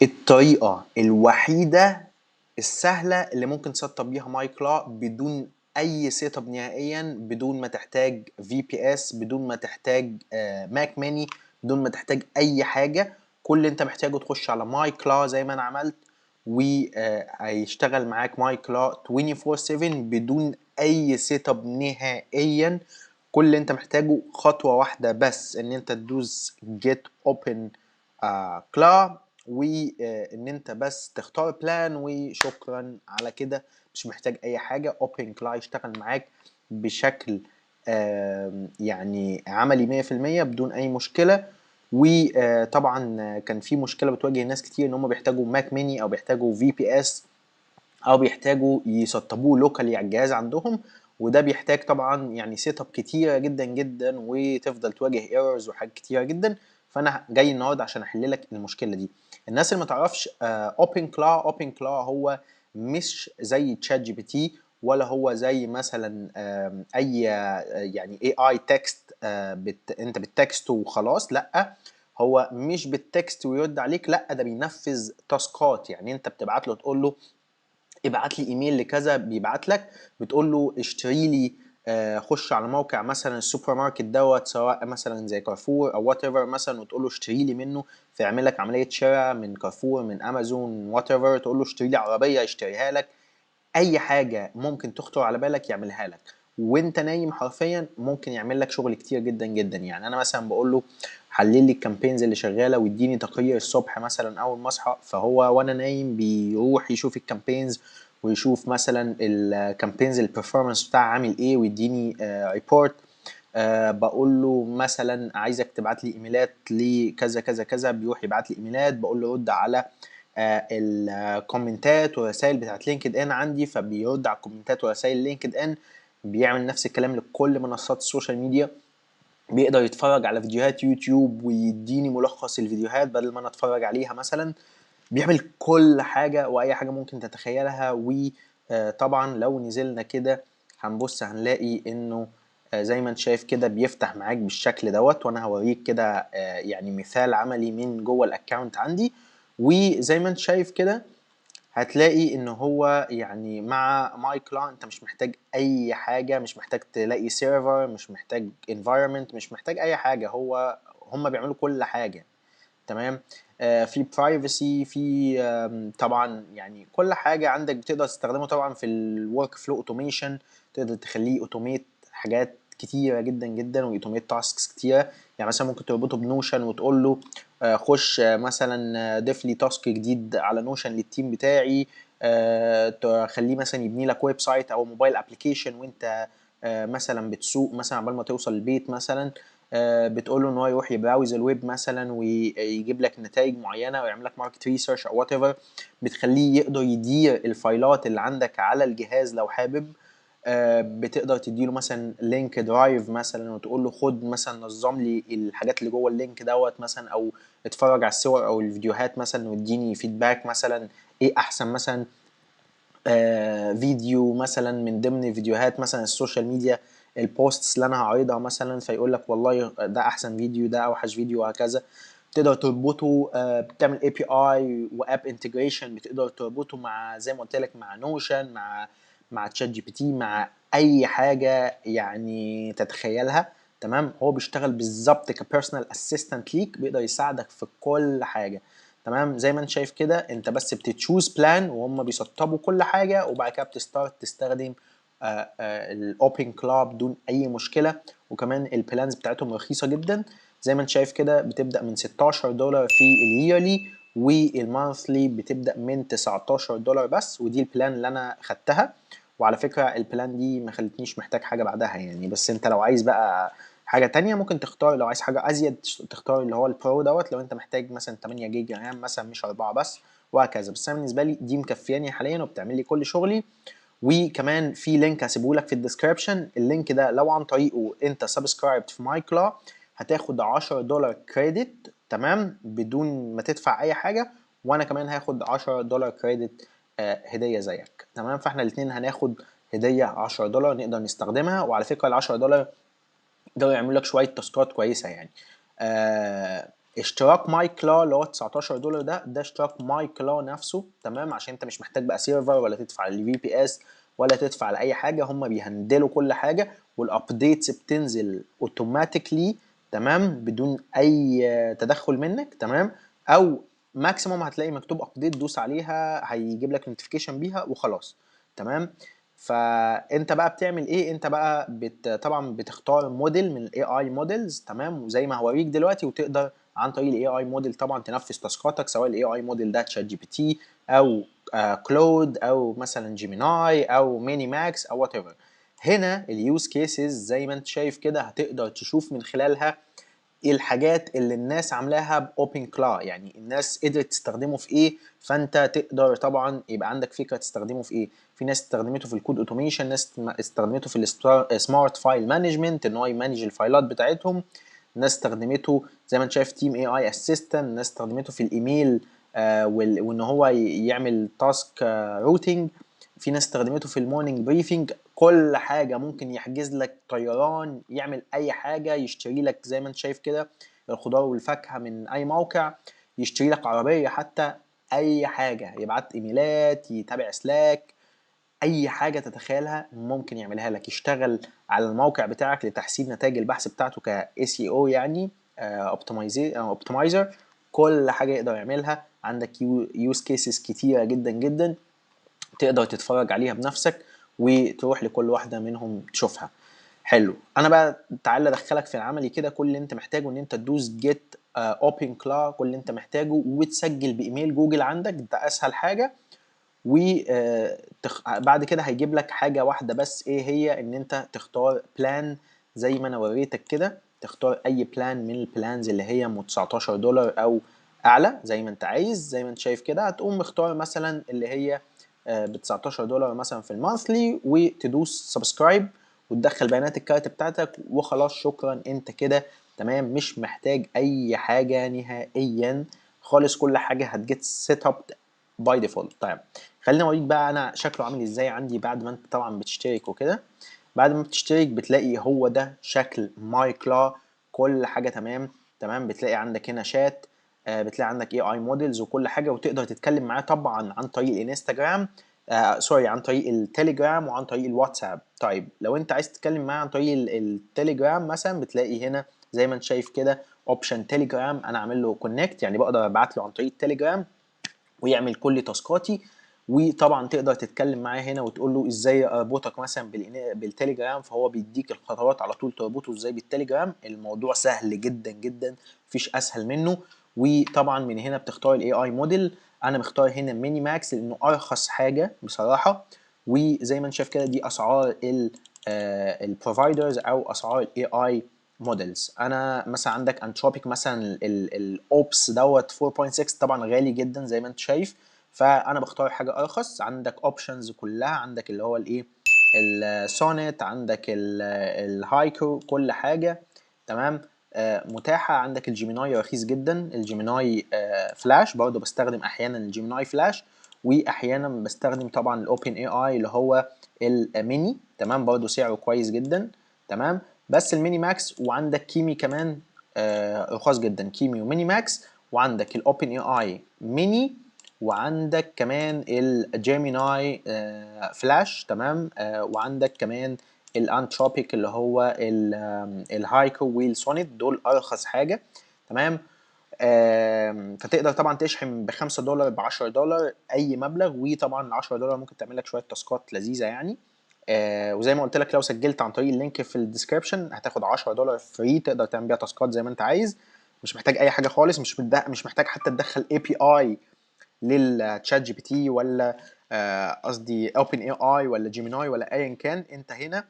الطريقة الوحيدة السهلة اللي ممكن تسطب بيها مايكلا بدون اي سيت اب نهائيا، بدون ما تحتاج VPS، بدون ما تحتاج ماك ميني، بدون ما تحتاج اي حاجة. كل اللي انت محتاجه تخش على مايكلا زي ما انا عملت، وهيشتغل معاك مايكلا 24/7 بدون اي سيت اب نهائيا. كل اللي انت محتاجه خطوة واحدة بس، ان انت تدوس get open كلا، وان انت بس تختار بلان وشكرا على كده. مش محتاج اي حاجة. اوبن كلا يشتغل معاك بشكل يعني عملي 100% بدون اي مشكلة. وطبعا كان في مشكلة بتواجه ناس كتير، ان هم بيحتاجوا ماك ميني او بيحتاجوا VPS او بيحتاجوا يسطبوه لوكالي على الجهاز عندهم، وده بيحتاج طبعا يعني سيت اب كتيره جدا جدا، وتفضل تواجه ايرورز وحاجات كتيره جدا. فانا جاي النهارده عشان احل لك المشكله دي. الناس اللي ما تعرفش، اوبن كلا هو مش زي تشات جي بي تي، ولا هو زي مثلا اي يعني اي تكست انت بتكست وخلاص. لا، هو مش بالتكست ويرد عليك، لا ده بينفذ تاسكات. يعني انت بتبعت له تقول له ابعت لي ايميل لكذا، بيبعت لك. بتقول له اشتري لي، خش على موقع مثلا السوبر ماركت دوت، سواء مثلا زي كارفور او وات ايفر مثلا، وتقول له اشتري لي منه، فيعمل لك عمليه شراء من كارفور، من امازون، وات ايفر. تقول له اشتري لي عربيه يشتريها لك. اي حاجه ممكن تخطر على بالك يعملها لك وانت نايم حرفيا. ممكن يعمل لك شغل كتير جدا جدا. يعني انا مثلا بقول له حلل لي الكامبينز اللي شغاله واديني تقرير الصبح مثلا اول ما اصحى، فهو وانا نايم بيروح يشوف الكامبينز، ويشوف مثلا الكامبينز البرفورمانس بتاعها عامل ايه، ويديني ريبورت. بقول له مثلا عايزك تبعت لي ايميلات لكذا كذا كذا، بيروح يبعت لي ايميلات. بقول له رد على الكومنتات ورسائل بتاعت لينكد ان عندي، فبيرد على الكومنتات ورسائل لينكد ان. بيعمل نفس الكلام لكل منصات السوشيال ميديا. بيقدر يتفرج على فيديوهات يوتيوب ويديني ملخص الفيديوهات بدل ما انا اتفرج عليها مثلا. بيعمل كل حاجة واي حاجة ممكن تتخيلها. وطبعا لو نزلنا كده هنبص هنلاقي انه زي ما انت شايف كده بيفتح معاك بالشكل دوت. وانا هوريك كده يعني مثال عملي من جوه الاكونت عندي. وزي ما انت شايف كده هتلاقي ان هو يعني مع مايكلا انت مش محتاج اي حاجة، مش محتاج تلاقي سيرفر، مش محتاج environment، مش محتاج اي حاجة. هم بيعملوا كل حاجة. تمام. في برايفسي، في طبعا يعني كل حاجه عندك بتقدر تستخدمه طبعا في الورك فلو اوتوميشن. تقدر تخليه اوتوميت حاجات كتيره جدا جدا، واوتوميت تاسكس كتيره. يعني مثلا ممكن تربطه بنوشن وتقول له خش مثلا ضيف لي تاسك جديد على نوشن للتيم بتاعي. تخليه مثلا يبني لك ويب سايت او موبايل ابلكيشن وانت مثلا بتسوق مثلا قبل ما توصل البيت مثلا. بتقول له ان هو يروح يبراوز الويب مثلا ويجيب لك نتائج معينه، ويعمل لك ماركت ريسيرش او وات ايفر. بتخليه يقدر يدير الفايلات اللي عندك على الجهاز لو حابب. بتقدر تديله مثلا لينك درايف مثلا، وتقول له خد مثلا نظم لي الحاجات اللي جوه اللينك دوت مثلا، او اتفرج على الصور او الفيديوهات مثلا واديني فيدباك مثلا ايه احسن مثلا فيديو مثلا من ضمن فيديوهات مثلا السوشيال ميديا، البوستس اللي انا هعرضها مثلا. فيقول لك والله ده احسن فيديو، ده اوحش فيديو، وهكذا. تقدر تربطه، بتعمل اي بي اي واب انتجريشن، بتقدر تربطه مع زي ما قلت لك مع نوشن، مع تشات جي بي تي، مع اي حاجه يعني تتخيلها. تمام. هو بيشتغل بالظبط كبيرسونال اسيستنت ليك، بيقدر يساعدك في كل حاجه. تمام. زي ما انت شايف كده انت بس بتتشوز بلان وهم بيسطبوا كل حاجه، وبعد كده بتستارت تستخدم الاوبن كلاب بدون اي مشكله. وكمان البلانز بتاعتهم رخيصه جدا. زي ما انت شايف كده بتبدا من $16 في الييرلي، والمانثلي بتبدا من $19 بس. ودي البلان اللي انا خدتها. وعلى فكره البلان دي ما خلتنيش محتاج حاجه بعدها يعني. بس انت لو عايز بقى حاجه تانية ممكن تختار. لو عايز حاجه ازيد تختار اللي هو البرو دوت، لو انت محتاج مثلا 8 جيجا رام مثلا مش 4 بس، وهكذا. بس انا بالنسبه لي دي مكفياني حاليا وبتعمل لي كل شغلي. وكمان في لينك هسيبه لك في الديسكربشن. اللينك ده لو عن طريقه انت سبسكرايبت في مايكلا هتاخد $10 كريدت، تمام، بدون ما تدفع اي حاجه. وانا كمان هاخد $10 كريدت هديه زيك. تمام. فاحنا الاثنين هناخد هديه $10 نقدر نستخدمها. وعلى فكره ال $10 يقدروا يعملوا لك شويه تاسكات كويسه يعني. اشتراك ماي كلا اللي هو $19 ده اشتراك ماي كلا نفسه، تمام، عشان انت مش محتاج بقى سيرفر ولا تدفع الفي بي اس ولا تدفع لاي حاجه، هم بيهندلوا كل حاجه، والابديتس بتنزل اوتوماتيكلي، تمام، بدون اي تدخل منك، تمام، او ماكسيموم هتلاقي مكتوب ابديت، دوس عليها هيجيب لك نوتيفيكيشن بيها وخلاص، تمام. فانت بقى بتعمل ايه؟ انت بقى طبعا بتختار موديل من الاي اي موديلز، تمام، وزي ما هوريك دلوقتي، وتقدر عن طريق الاي اي موديل طبعا تنفذ تاسكاتك، سواء الاي اي موديل ده تشات جي بي تي او كلود او مثلا جيميناي او ميني ماكس او وات ايفر. هنا اليوز كيسز زي ما انت شايف كده هتقدر تشوف من خلالها ايه الحاجات اللي الناس عاملاها باوبن كلا، يعني الناس قدرت تستخدمه في ايه، فانت تقدر طبعا يبقى عندك فكره تستخدمه في ايه. في ناس استخدمته في الكود اوتوميشن، ناس استخدمته في السمارت فايل مانجمنت ان هو يمانج الفايلات بتاعتهم، ناس استخدمته زي ما انت شايف تيم اي اي اسيستنت، ناس استخدمته في الايميل وان هو يعمل تاسك روتينج، في ناس استخدمته في المورنينج بريفنج، كل حاجه، ممكن يحجز لك طيران، يعمل اي حاجه، يشتري لك زي ما انت شايف كده الخضار والفاكهه من اي موقع، يشتري لك عربيه حتى، اي حاجه، يبعت ايميلات، يتابع سلاك، اي حاجه تتخيلها ممكن يعملها لك، يشتغل على الموقع بتاعك لتحسين نتائج البحث بتاعته ك SEO يعني اوبتمايزر، كل حاجه يقدر يعملها. عندك يوز كيسز كتيره جدا جدا تقدر تتفرج عليها بنفسك وتروح لكل واحده منهم تشوفها. حلو، انا بقى تعالى ادخلك في العملي كده. كل اللي انت محتاجه ان انت تدوس جيت اوبن كلا، كل اللي انت محتاجه، وتسجل بايميل جوجل عندك، ده اسهل حاجه. وبعد كده هيجيب لك حاجه واحده بس، ايه هي؟ ان انت تختار بلان زي ما انا وريتك كده، تختار اي بلان من البلانز اللي هي م $19 او اعلى زي ما انت عايز، زي ما انت شايف كده. هتقوم مختار مثلا اللي هي ب $19 مثلا في المانثلي، وتدوس سبسكرايب وتدخل بيانات الكارت بتاعتك وخلاص، شكرا، انت كده تمام، مش محتاج اي حاجه نهائيا خالص، كل حاجه هتجيت سيت اب باي ديفولت. طيب خليني اوريك بقى انا شكله عامل ازاي عندي بعد ما انت طبعا بتشترك وكده. بعد ما بتشترك بتلاقي هو ده شكل ماي كلا، كل حاجه تمام تمام، بتلاقي عندك هنا شات، بتلاقي عندك اي اي موديلز وكل حاجه، وتقدر تتكلم معاه طبعا عن طريق الانستجرام، سوري، عن طريق التليجرام وعن طريق الواتساب. طيب لو انت عايز تتكلم معاه عن طريق التليجرام مثلا، بتلاقي هنا زي ما انت شايف كده اوبشن تليجرام، انا عامل له كونكت، يعني بقدر ابعت له عن طريق التليجرام ويعمل كل تاسكاتي. وطبعا تقدر تتكلم معاه هنا وتقول له ازاي اربطك مثلا بالتليجرام، فهو بيديك الخطوات على طول تربطه ازاي بالتليجرام. الموضوع سهل جدا جدا، مفيش اسهل منه. وطبعا من هنا بتختار الاي اي موديل، انا مختار هنا ميني ماكس لانه ارخص حاجه بصراحه. وزي ما انت شايف كده دي اسعار البروفايدرز او اسعار الاي اي موديلز. انا مثلا عندك انتروبيك مثلا الاوبس دوت 4.6 طبعا غالي جدا زي ما انت شايف، فانا بختار حاجه ارخص. عندك اوبشنز كلها، عندك اللي هو الايه، السونيت، عندك الهايكو، كل حاجه تمام متاحه. عندك الجيميناي رخيص جدا، الجيميناي فلاش برضه بستخدم احيانا الجيميناي فلاش، واحيانا بستخدم طبعا الاوبن اي اي اللي هو الميني، تمام، برضه سعره كويس جدا، تمام. بس الميني ماكس، وعندك كيمي كمان رخاص جدا، كيمي وميني ماكس، وعندك الاوبن اي اي ميني، وعندك كمان الجيميناي فلاش، تمام، وعندك كمان الانتروبيك اللي هو الهايكو والسونيت، دول ارخص حاجه، تمام. فتقدر طبعا تشحن $5 $10 اي مبلغ، وطبعا $10 ممكن تعمل لك شويه تاسكات لذيذه يعني. وزي ما قلت لك لو سجلت عن طريق اللينك في الديسكربشن هتاخد $10 فري، تقدر تعمل بيها تاسكات زي ما انت عايز، مش محتاج اي حاجه خالص، مش محتاج حتى تدخل اي بي اي للتشات جي بي تي ولا قصدي اوبن اي اي ولا جيميناي ولا ايا كان. انت هنا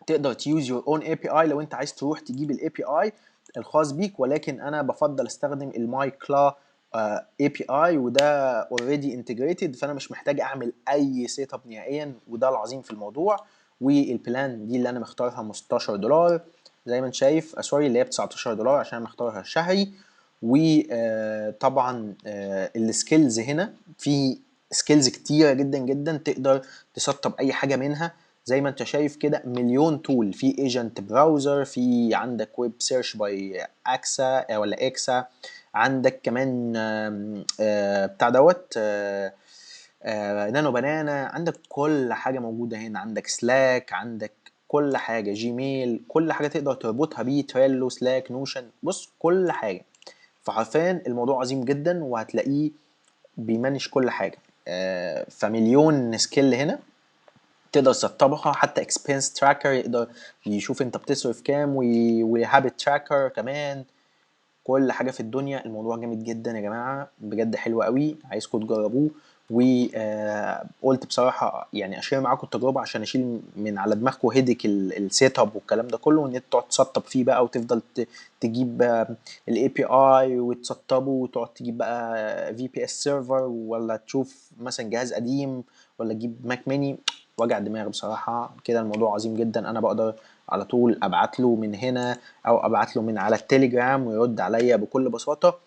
تقدر تيوز يور اون اي بي اي لو انت عايز تروح تجيب الاي بي اي الخاص بيك، ولكن انا بفضل استخدم الماي كلا اي بي اي، وده اوريدي انتجريتد، فانا مش محتاج اعمل اي سيت اب نهائيا، وده العظيم في الموضوع. والبلان دي اللي انا مختارها $16 زي ما انت شايف، سوري اللي هي $19 عشان انا مختارها شهري. وطبعا السكيلز هنا في سكيلز كتيره جدا جدا تقدر تسطب اي حاجه منها، زي ما انت شايف كده مليون تول، في ايجنت براوزر، في عندك ويب سيرش باي اكسا ولا اكسا، عندك كمان بتاع دوت نانو بنانا، عندك كل حاجه موجوده هنا، عندك سلاك، عندك كل حاجه، جيميل، كل حاجه تقدر تربطها بيه، تريلو، سلاك، نوشن، بص كل حاجه. فحرفيا الموضوع عظيم جدا، وهتلاقيه بيمانج كل حاجه. فمليون سكيل هنا تقدر تسطبها، حتى اكسبنس تراكر يقدر يشوف انت بتصرف كام، وهابت تراكر كمان، كل حاجه في الدنيا. الموضوع جامد جدا يا جماعه، بجد حلو قوي، عايزكم تجربوه. وقلت بصراحه يعني اشير معاكم التجربه عشان اشيل من على دماغكم هيدك السيت اب والكلام ده كله، وان انت تقعد تسطب فيه بقى، وتفضل تجيب الاي بي اي وتسطبه، وتقعد تجيب بقى في بي اس سيرفر، ولا تشوف مثلا جهاز قديم، ولا تجيب ماك ميني. وجع دماغ بصراحه. كده الموضوع عظيم جدا، انا بقدر على طول ابعت له من هنا، او ابعت له من على التليجرام ويرد عليا بكل بساطه.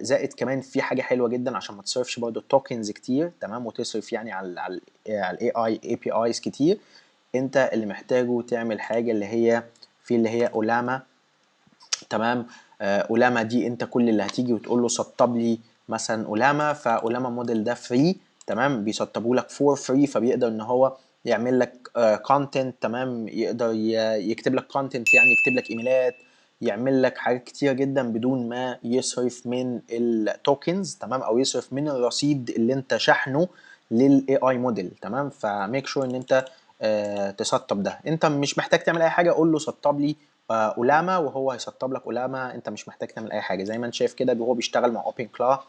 زائد كمان في حاجه حلوه جدا عشان ما تصرفش برضو توكنز كتير، تمام، وتصرف يعني على الاي اي بي ايز كتير. انت اللي محتاجه تعمل حاجه اللي هي في اللي هي اولاما، تمام. اولاما دي انت كل اللي هتيجي وتقول له سطب لي مثلا اولاما، فاولاما موديل ده فري، تمام، بيسطبوا لك فور فري، فبيقدر ان هو يعمل لك كونتنت، تمام، يقدر يكتب لك كونتنت، يعني يكتب لك ايميلات، يعمل لك حاجات كتير جدا بدون ما يصرف من التوكنز، تمام، او يصرف من الرصيد اللي انت شحنه للاي اي موديل، تمام. فميك شور ان انت تسطب ده. انت مش محتاج تعمل اي حاجه، قول له سطب لي اولاما، وهو هيسطب لك اولاما. انت مش محتاج تعمل اي حاجه، زي ما انت شايف كده هو بيشتغل مع اوبن كلا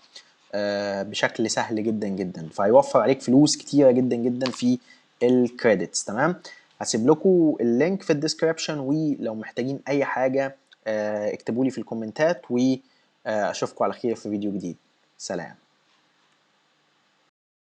بشكل سهل جدا جدا، فهيوفر عليك فلوس كتيره جدا جدا في الكريدتس، تمام. هسيب لكم اللينك في الديسكريبشن، ولو محتاجين اي حاجه اكتبوا لي في الكومنتات، واشوفكم على خير في فيديو جديد. سلام.